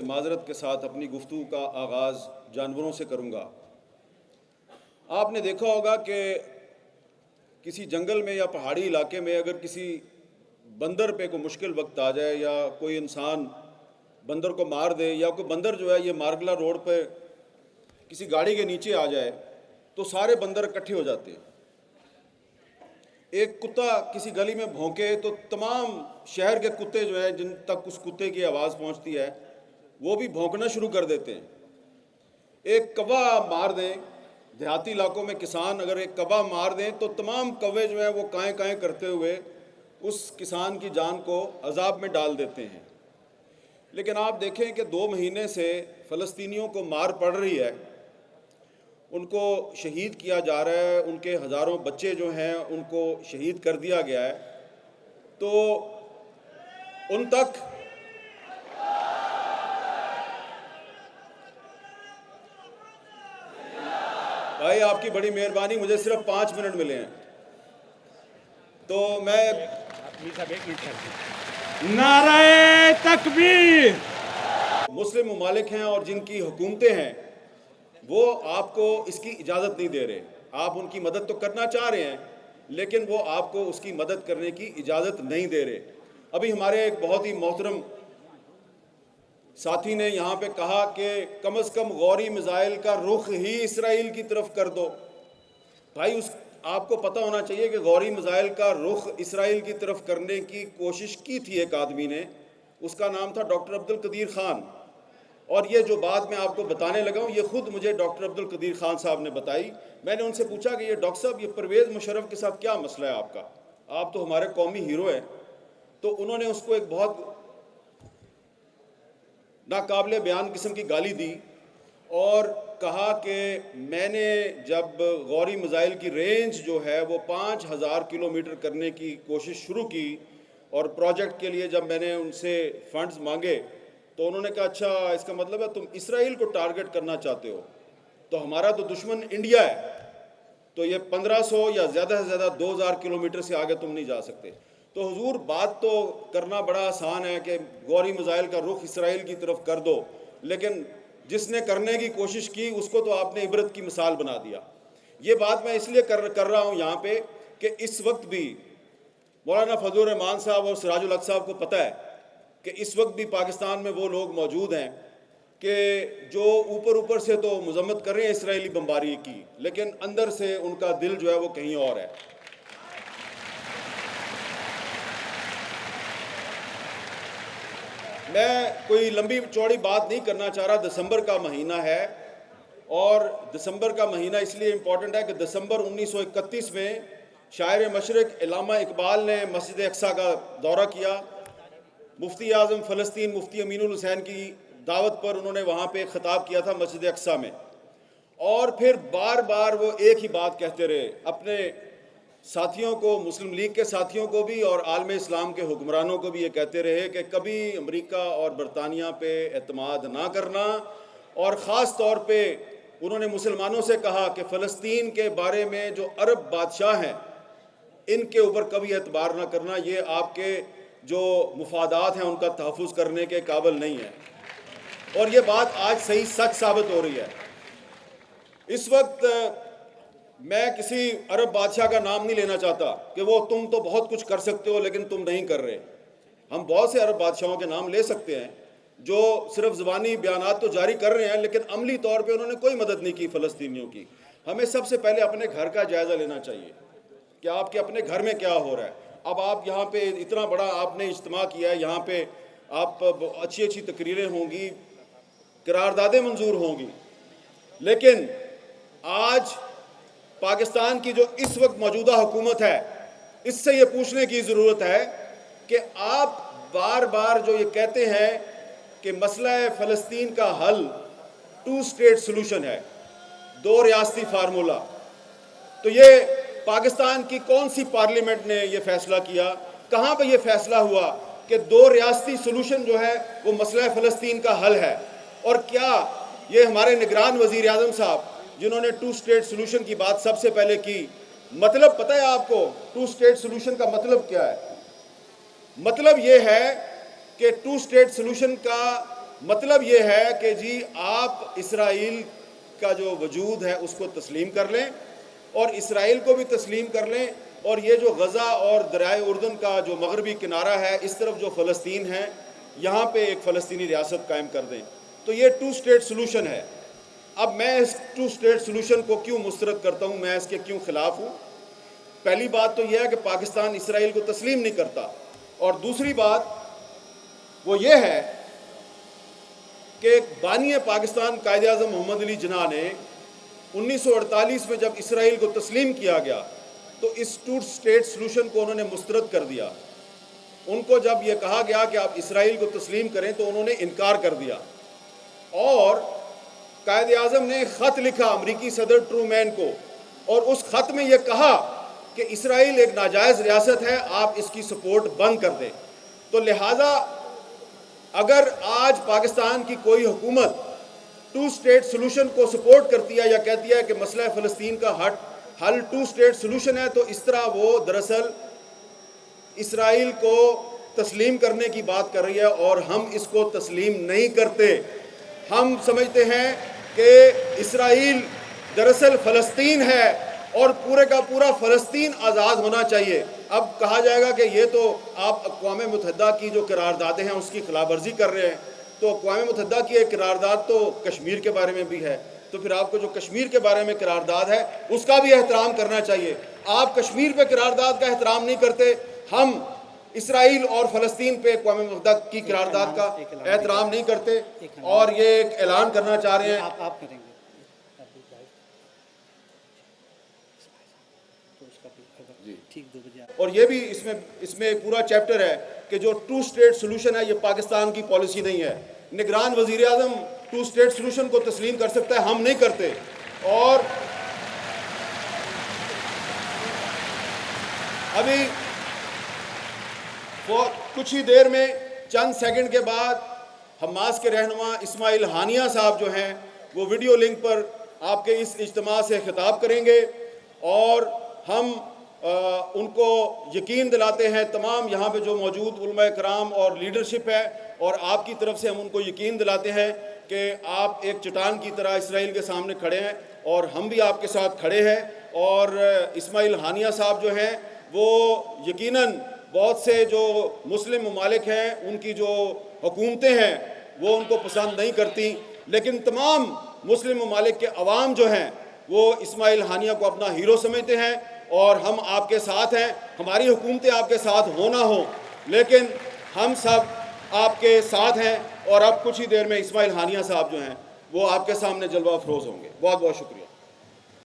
معذرت کے ساتھ اپنی گفتگو کا آغاز جانوروں سے کروں گا۔ آپ نے دیکھا ہوگا کہ کسی جنگل میں یا پہاڑی علاقے میں اگر کسی بندر پہ کوئی مشکل وقت آ جائے یا کوئی انسان بندر کو مار دے یا کوئی بندر جو ہے یہ مارگلا روڈ پہ کسی گاڑی کے نیچے آ جائے تو سارے بندر اکٹھے ہو جاتے ہیں۔ ایک کتا کسی گلی میں بھونکے تو تمام شہر کے کتے جو ہیں جن تک اس کتے کی آواز پہنچتی ہے وہ بھی بھونکنا شروع کر دیتے ہیں۔ ایک کوا مار دیں، دیہاتی علاقوں میں کسان اگر ایک کوا مار دیں تو تمام کوے جو ہیں وہ کائیں کائیں کرتے ہوئے اس کسان کی جان کو عذاب میں ڈال دیتے ہیں۔ لیکن آپ دیکھیں کہ 2 مہینے سے فلسطینیوں کو مار پڑ رہی ہے، ان کو شہید کیا جا رہا ہے، ان کے ہزاروں بچے جو ہیں ان کو شہید کر دیا گیا ہے، تو ان تک بھائی آپ کی بڑی مہربانی، مجھے صرف 5 منٹ ملے ہیں تو میں نعرہ تکبیر۔ مسلم ممالک ہیں اور جن کی حکومتیں ہیں وہ آپ کو اس کی اجازت نہیں دے رہے۔ آپ ان کی مدد تو کرنا چاہ رہے ہیں لیکن وہ آپ کو اس کی مدد کرنے کی اجازت نہیں دے رہے۔ ابھی ہمارے ایک بہت ہی محترم ساتھی نے یہاں پہ کہا کہ کم از کم غوری میزائل کا رخ ہی اسرائیل کی طرف کر دو۔ بھائی آپ کو پتہ ہونا چاہیے کہ غوری میزائل کا رخ اسرائیل کی طرف کرنے کی کوشش کی تھی ایک آدمی نے، اس کا نام تھا ڈاکٹر عبدالقدیر خان، اور یہ جو بات میں آپ کو بتانے لگا ہوں یہ خود مجھے ڈاکٹر عبدالقدیر خان صاحب نے بتائی۔ میں نے ان سے پوچھا کہ یہ ڈاکٹر صاحب یہ پرویز مشرف کے ساتھ کیا مسئلہ ہے آپ کا، آپ تو ہمارے قومی ہیرو ہیں۔ تو انہوں نے اس کو ایک بہت ناقابل بیان قسم کی گالی دی اور کہا کہ میں نے جب غوری میزائل کی رینج جو ہے وہ 5000 کلومیٹر کرنے کی کوشش شروع کی اور پروجیکٹ کے لیے جب میں نے ان سے فنڈز مانگے تو انہوں نے کہا اچھا اس کا مطلب ہے تم اسرائیل کو ٹارگٹ کرنا چاہتے ہو، تو ہمارا تو دشمن انڈیا ہے، تو یہ 1500 یا زیادہ سے زیادہ 2000 کلومیٹر سے آگے تم نہیں جا سکتے۔ تو حضور بات تو کرنا بڑا آسان ہے کہ غوری میزائل کا رخ اسرائیل کی طرف کر دو، لیکن جس نے کرنے کی کوشش کی اس کو تو آپ نے عبرت کی مثال بنا دیا۔ یہ بات میں اس لیے کر رہا ہوں یہاں پہ کہ اس وقت بھی مولانا فضل الرحمان صاحب اور سراج الحق صاحب کو پتہ ہے کہ اس وقت بھی پاکستان میں وہ لوگ موجود ہیں کہ جو اوپر سے تو مذمت کر رہے ہیں اسرائیلی بمباری کی، لیکن اندر سے ان کا دل جو ہے وہ کہیں اور ہے۔ میں کوئی لمبی چوڑی بات نہیں کرنا چاہ رہا، دسمبر کا مہینہ ہے اور دسمبر کا مہینہ اس لیے امپورٹنٹ ہے کہ دسمبر 1931 میں شاعر مشرق علامہ اقبال نے مسجد اقصیٰ کا دورہ کیا۔ مفتی اعظم فلسطین مفتی امین الحسین کی دعوت پر انہوں نے وہاں پہ خطاب کیا تھا مسجد اقصیٰ میں، اور پھر بار بار وہ ایک ہی بات کہتے رہے اپنے ساتھیوں کو، مسلم لیگ کے ساتھیوں کو بھی اور عالم اسلام کے حکمرانوں کو بھی یہ کہتے رہے کہ کبھی امریکہ اور برطانیہ پہ اعتماد نہ کرنا، اور خاص طور پہ انہوں نے مسلمانوں سے کہا کہ فلسطین کے بارے میں جو عرب بادشاہ ہیں ان کے اوپر کبھی اعتبار نہ کرنا، یہ آپ کے جو مفادات ہیں ان کا تحفظ کرنے کے قابل نہیں ہے۔ اور یہ بات آج صحیح سچ ثابت ہو رہی ہے۔ اس وقت میں کسی عرب بادشاہ کا نام نہیں لینا چاہتا کہ وہ تم تو بہت کچھ کر سکتے ہو لیکن تم نہیں کر رہے۔ ہم بہت سے عرب بادشاہوں کے نام لے سکتے ہیں جو صرف زبانی بیانات تو جاری کر رہے ہیں لیکن عملی طور پہ انہوں نے کوئی مدد نہیں کی فلسطینیوں کی۔ ہمیں سب سے پہلے اپنے گھر کا جائزہ لینا چاہیے کہ آپ کے اپنے گھر میں کیا ہو رہا ہے۔ اب آپ یہاں پہ اتنا بڑا آپ نے اجتماع کیا ہے، یہاں پہ آپ اچھی اچھی تقریریں ہوں گی، قراردادیں منظور ہوں گی، لیکن آج پاکستان کی جو اس وقت موجودہ حکومت ہے اس سے یہ پوچھنے کی ضرورت ہے کہ آپ بار بار جو یہ کہتے ہیں کہ مسئلہ فلسطین کا حل 2 اسٹیٹ سلوشن ہے، 2 ریاستی فارمولہ، تو یہ پاکستان کی کون سی پارلیمنٹ نے یہ فیصلہ کیا؟ کہاں پہ یہ فیصلہ ہوا کہ 2 ریاستی سلوشن جو ہے وہ مسئلہ فلسطین کا حل ہے؟ اور کیا یہ ہمارے نگران وزیر اعظم صاحب جنہوں نے 2 اسٹیٹ سلوشن کی بات سب سے پہلے کی، مطلب پتہ ہے آپ کو 2 اسٹیٹ سلوشن کا مطلب کیا ہے؟ مطلب یہ ہے کہ 2 اسٹیٹ سلوشن کا مطلب یہ ہے کہ جی آپ اسرائیل کا جو وجود ہے اس کو تسلیم کر لیں اور اسرائیل کو بھی تسلیم کر لیں، اور یہ جو غزہ اور دریائے اردن کا جو مغربی کنارہ ہے اس طرف جو فلسطین ہے یہاں پہ ایک فلسطینی ریاست قائم کر دیں۔ تو یہ 2 اسٹیٹ سلوشن ہے۔ اب میں اس 2 اسٹیٹ سلوشن کو کیوں مسترد کرتا ہوں، میں اس کے کیوں خلاف ہوں؟ پہلی بات تو یہ ہے کہ پاکستان اسرائیل کو تسلیم نہیں کرتا، اور دوسری بات وہ یہ ہے کہ بانی پاکستان قائد اعظم محمد علی جناح نے 1948 میں جب اسرائیل کو تسلیم کیا گیا تو اس 2 اسٹیٹ سلوشن کو انہوں نے مسترد کر دیا۔ ان کو جب یہ کہا گیا کہ آپ اسرائیل کو تسلیم کریں تو انہوں نے انکار کر دیا، اور قائد اعظم نے خط لکھا امریکی صدر ٹرومین کو، اور اس خط میں یہ کہا کہ اسرائیل ایک ناجائز ریاست ہے، آپ اس کی سپورٹ بند کر دیں۔ تو لہٰذا اگر آج پاکستان کی کوئی حکومت 2 اسٹیٹ سلوشن کو سپورٹ کرتی ہے یا کہتی ہے کہ مسئلہ فلسطین کا حل 2 اسٹیٹ سلوشن ہے، تو اس طرح وہ دراصل اسرائیل کو تسلیم کرنے کی بات کر رہی ہے، اور ہم اس کو تسلیم نہیں کرتے۔ ہم سمجھتے ہیں کہ اسرائیل دراصل فلسطین ہے اور پورے کا پورا فلسطین آزاد ہونا چاہیے۔ اب کہا جائے گا کہ یہ تو آپ اقوام متحدہ کی جو قراردادیں ہیں اس کی خلاف ورزی کر رہے ہیں، تو اقوام متحدہ کی ایک قرارداد تو کشمیر کے بارے میں بھی ہے، تو پھر آپ کو جو کشمیر کے بارے میں قرارداد ہے اس کا بھی احترام کرنا چاہیے۔ آپ کشمیر پہ قرارداد کا احترام نہیں کرتے، ہم اسرائیل اور فلسطین پہ اقوام متحدہ کی قرارداد کا احترام نہیں کرتے، اور یہ ایک اعلان کرنا چاہ رہے ہیں۔ آپ کریں گے ٹھیک 2 بجے، اور یہ بھی اس میں ایک پورا چیپٹر ہے کہ جو 2 اسٹیٹ سلوشن ہے یہ پاکستان کی پالیسی نہیں ہے۔ نگران وزیر اعظم 2 اسٹیٹ سلوشن کو تسلیم کر سکتا ہے، ہم نہیں کرتے۔ اور ابھی کچھ ہی دیر میں چند سیکنڈ کے بعد حماس کے رہنما اسماعیل ہانیہ صاحب جو ہیں وہ ویڈیو لنک پر آپ کے اس اجتماع سے خطاب کریں گے، اور ہم ان کو یقین دلاتے ہیں، تمام یہاں پہ جو موجود علماء کرام اور لیڈرشپ ہے، اور آپ کی طرف سے ہم ان کو یقین دلاتے ہیں کہ آپ ایک چٹان کی طرح اسرائیل کے سامنے کھڑے ہیں، اور ہم بھی آپ کے ساتھ کھڑے ہیں۔ اور اسماعیل ہانیہ صاحب جو ہیں وہ یقیناً بہت سے جو مسلم ممالک ہیں ان کی جو حکومتیں ہیں وہ ان کو پسند نہیں کرتی، لیکن تمام مسلم ممالک کے عوام جو ہیں وہ اسماعیل ہانیہ کو اپنا ہیرو سمجھتے ہیں، اور ہم آپ کے ساتھ ہیں۔ ہماری حکومتیں آپ کے ساتھ ہو نہ ہوں، لیکن ہم سب آپ کے ساتھ ہیں، اور اب کچھ ہی دیر میں اسماعیل ہانیہ صاحب جو ہیں وہ آپ کے سامنے جلوہ افروز ہوں گے۔ بہت بہت شکریہ۔